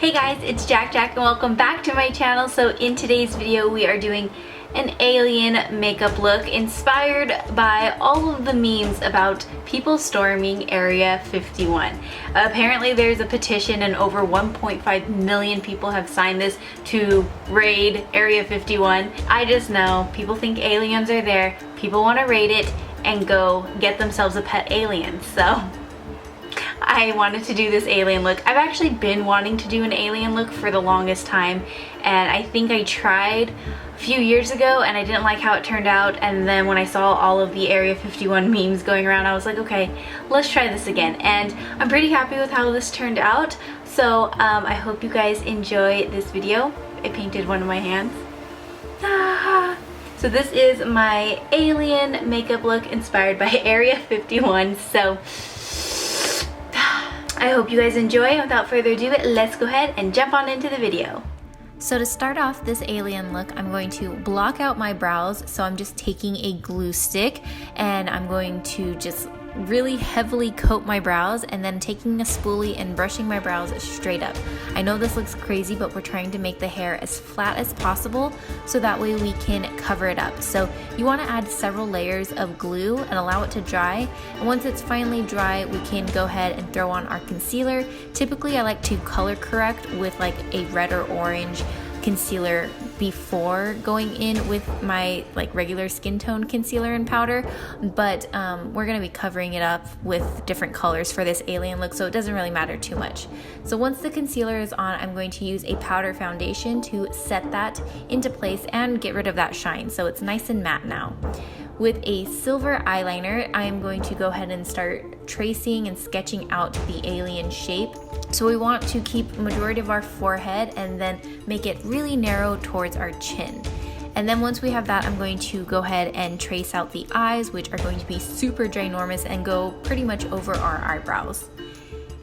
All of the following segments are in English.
Hey guys, it's JaaackJack and welcome back to my channel. So in today's video we are doing an alien makeup look inspired by all of the memes about people storming Area 51. Apparently there's a petition and over 1.5 million people have signed this to raid Area 51. I just know people think aliens are there, people want to raid it and go get themselves a pet alien. So I wanted to do this alien look. I've actually been wanting to do an alien look for the longest time, and I think I tried a few years ago and I didn't like how it turned out, and then when I saw all of the Area 51 memes going around, I was like, okay, let's try this again. And I'm pretty happy with how this turned out. So I hope you guys enjoy this video. I painted one of my hands. So this is my alien makeup look inspired by Area 51. So I hope you guys enjoy. Without further ado, let's go ahead and jump on into the video. So to start off this alien look, I'm going to block out my brows. So I'm just taking a glue stick and I'm going to just really heavily coat my brows and then taking a spoolie and brushing my brows straight up. I know this looks crazy, but we're trying to make the hair as flat as possible so that way we can cover it up. So you want to add several layers of glue and allow it to dry. And once it's finally dry, we can go ahead and throw on our concealer. Typically, I like to color correct with like a red or orange concealer before going in with my like regular skin tone concealer and powder, but we're going to be covering it up with different colors for this alien look, so it doesn't really matter too much. So once the concealer is on, I'm going to use a powder foundation to set that into place and get rid of that shine so it's nice and matte now. With a silver eyeliner, I am going to go ahead and start tracing and sketching out the alien shape. So we want to keep majority of our forehead and then make it really narrow towards our chin. And then once we have that, I'm going to go ahead and trace out the eyes, which are going to be super ginormous and go pretty much over our eyebrows.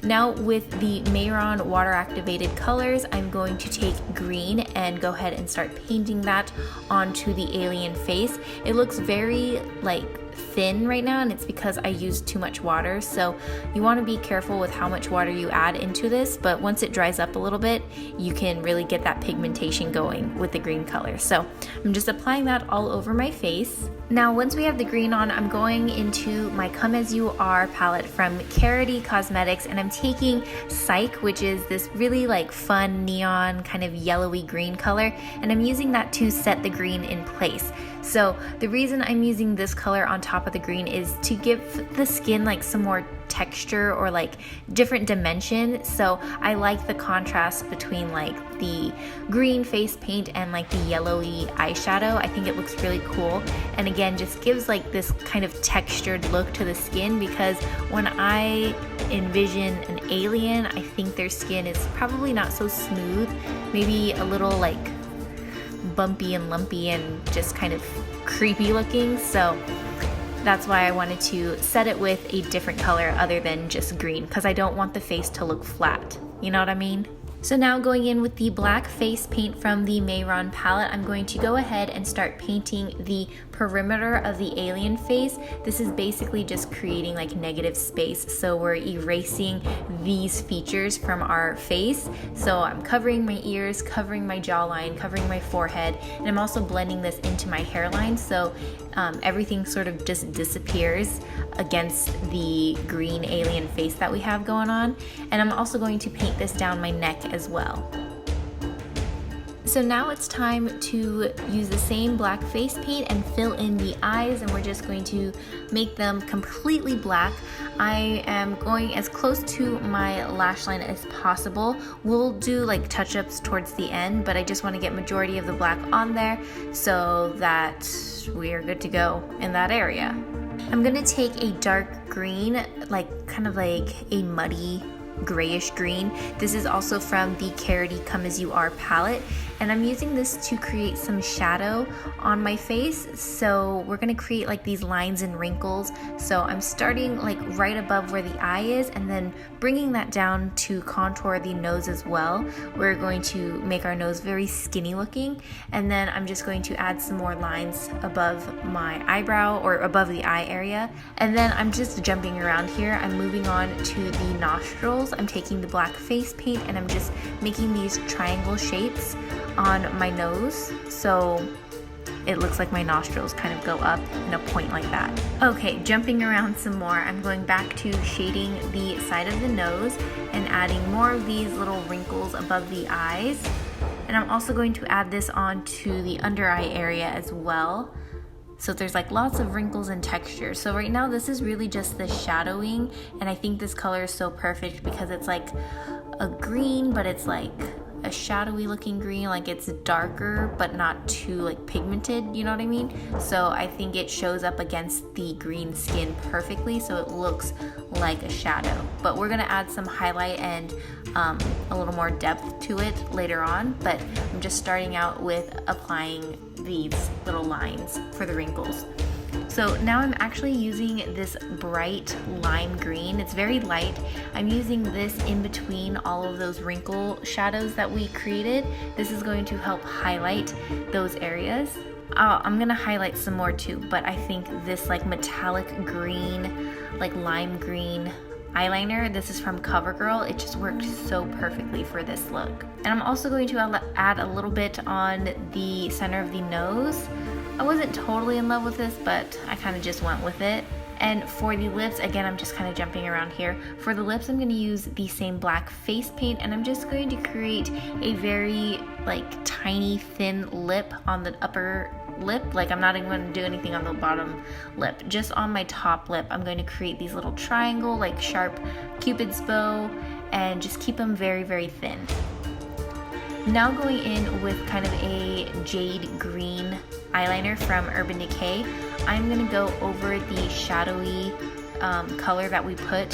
Now with the Mehron water activated colors, I'm going to take green and go ahead and start painting that onto the alien face. It looks very like thin right now, and it's because I used too much water, so you want to be careful with how much water you add into this, but once it dries up a little bit, you can really get that pigmentation going with the green color. So I'm just applying that all over my face. Now once we have the green on, I'm going into my Come As You Are palette from Carity Cosmetics, and I'm taking Psych, which is this really like fun neon kind of yellowy green color, and I'm using that to set the green in place. So the reason I'm using this color on top of the green is to give the skin like some more texture or like different dimension. So I like the contrast between like the green face paint and like the yellowy eyeshadow. I think it looks really cool, and again just gives like this kind of textured look to the skin, because when I envision an alien, I think their skin is probably not so smooth, maybe a little like bumpy and lumpy and just kind of creepy looking. So that's why I wanted to set it with a different color other than just green, because I don't want the face to look flat. You know what I mean? So now going in with the black face paint from the Mehron palette, I'm going to go ahead and start painting the perimeter of the alien face. This is basically just creating like negative space. So we're erasing these features from our face. So I'm covering my ears, covering my jawline, covering my forehead, and I'm also blending this into my hairline. So everything sort of just disappears against the green alien face that we have going on. And I'm also going to paint this down my neck as well. So now it's time to use the same black face paint and fill in the eyes, and we're just going to make them completely black. I am going as close to my lash line as possible. We'll do like touch-ups towards the end, but I just want to get majority of the black on there so that we are good to go in that area. I'm gonna take a dark green, like kind of like a muddy grayish green. This is also from the Carity Come As You Are palette, and I'm using this to create some shadow on my face. So we're gonna create like these lines and wrinkles. So I'm starting like right above where the eye is and then bringing that down to contour the nose as well. We're going to make our nose very skinny looking, and then I'm just going to add some more lines above my eyebrow or above the eye area. And then I'm just jumping around here. I'm moving on to the nostrils. I'm taking the black face paint and I'm just making these triangle shapes on my nose, so it looks like my nostrils kind of go up in a point like that. Okay, jumping around some more, I'm going back to shading the side of the nose and adding more of these little wrinkles above the eyes. And I'm also going to add this onto the under eye area as well. So there's like lots of wrinkles and texture. So right now this is really just the shadowing, and I think this color is so perfect because it's like a green, but it's like a shadowy looking green, like it's darker but not too like pigmented, you know what I mean? So I think it shows up against the green skin perfectly, so it looks like a shadow. But we're gonna add some highlight and a little more depth to it later on, but I'm just starting out with applying these little lines for the wrinkles. So now I'm actually using this bright lime green. It's very light. I'm using this in between all of those wrinkle shadows that we created. This is going to help highlight those areas. I'm gonna highlight some more too, but I think this like metallic green, like lime green eyeliner, this is from CoverGirl. It just worked so perfectly for this look. And I'm also going to add a little bit on the center of the nose. I wasn't totally in love with this, but I kind of just went with it. And for the lips, again, I'm just kind of jumping around here. For the lips, I'm going to use the same black face paint, and I'm just going to create a very like tiny thin lip on the upper lip. Like I'm not even going to do anything on the bottom lip. Just on my top lip, I'm going to create these little triangle, like sharp Cupid's bow, and just keep them very, very thin. Now going in with kind of a jade green eyeliner from Urban Decay, I'm going to go over the shadowy color that we put,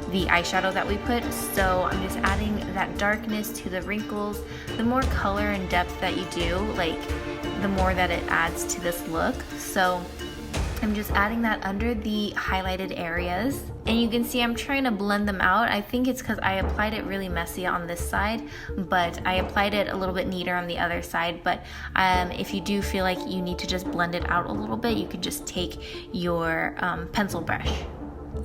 the eyeshadow that we put. So I'm just adding that darkness to the wrinkles. The more color and depth that you do, like the more that it adds to this look. So I'm just adding that under the highlighted areas. And you can see I'm trying to blend them out. I think it's because I applied it really messy on this side, but I applied it a little bit neater on the other side. But if you do feel like you need to just blend it out a little bit, you could just take your pencil brush.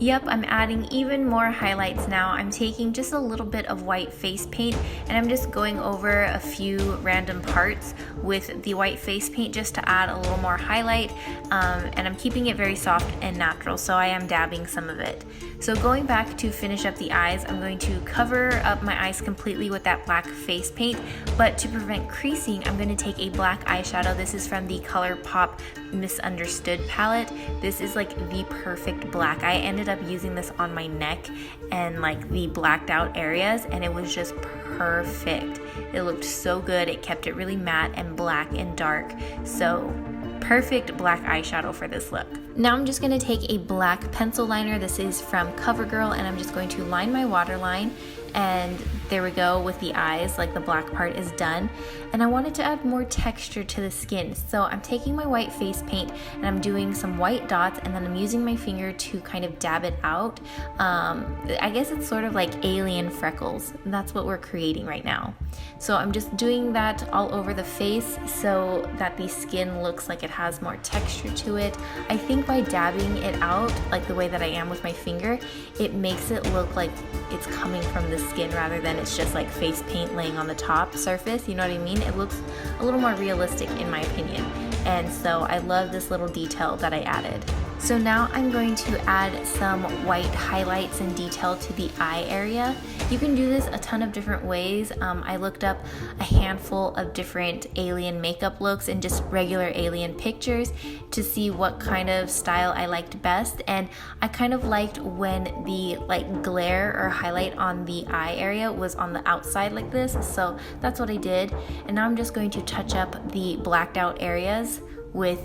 Yep, I'm adding even more highlights now. I'm taking just a little bit of white face paint and I'm just going over a few random parts with the white face paint just to add a little more highlight, and I'm keeping it very soft and natural, so I am dabbing some of it. So going back to finish up the eyes, I'm going to cover up my eyes completely with that black face paint, but to prevent creasing, I'm going to take a black eyeshadow. This is from the ColourPop Misunderstood palette. This is like the perfect black. I ended up using this on my neck and like the blacked out areas, and it was just perfect. It looked so good. It kept it really matte and black and dark. So perfect black eyeshadow for this look. Now I'm just going to take a black pencil liner. This is from CoverGirl, and I'm just going to line my waterline, and there we go with the eyes, like the black part is done. And I wanted to add more texture to the skin, so I'm taking my white face paint and I'm doing some white dots, and then I'm using my finger to kind of dab it out. I guess it's sort of like alien freckles. That's what we're creating right now. So I'm just doing that all over the face so that the skin looks like it has more texture to it. I think by dabbing it out like the way that I am with my finger, it makes it look like it's coming from the skin rather than it's just like face paint laying on the top surface, you know what I mean? It looks a little more realistic in my opinion. And so I love this little detail that I added. So now I'm going to add some white highlights and detail to the eye area. You can do this a ton of different ways. I looked up a handful of different alien makeup looks and just regular alien pictures to see what kind of style I liked best. And I kind of liked when the like glare or highlight on the eye area was on the outside like this. So that's what I did. And now I'm just going to touch up the blacked out areas with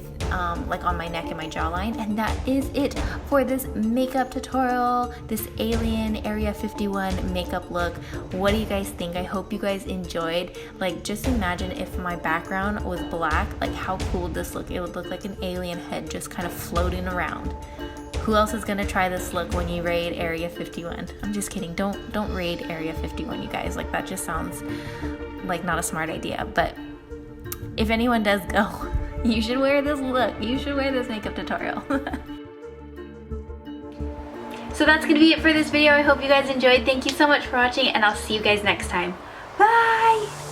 like on my neck and my jawline. And that is it for this makeup tutorial, this alien Area 51 makeup look. What do you guys think? I hope you guys enjoyed. Like, just imagine if my background was black, like how cool would this look? It would look like an alien head just kind of floating around. Who else is gonna try this look when you raid Area 51? I'm just kidding. Don't raid Area 51, you guys. Like, that just sounds like not a smart idea. But if anyone does go, you should wear this look. You should wear this makeup tutorial. So that's gonna be it for this video. I hope you guys enjoyed. Thank you so much for watching, and I'll see you guys next time. Bye!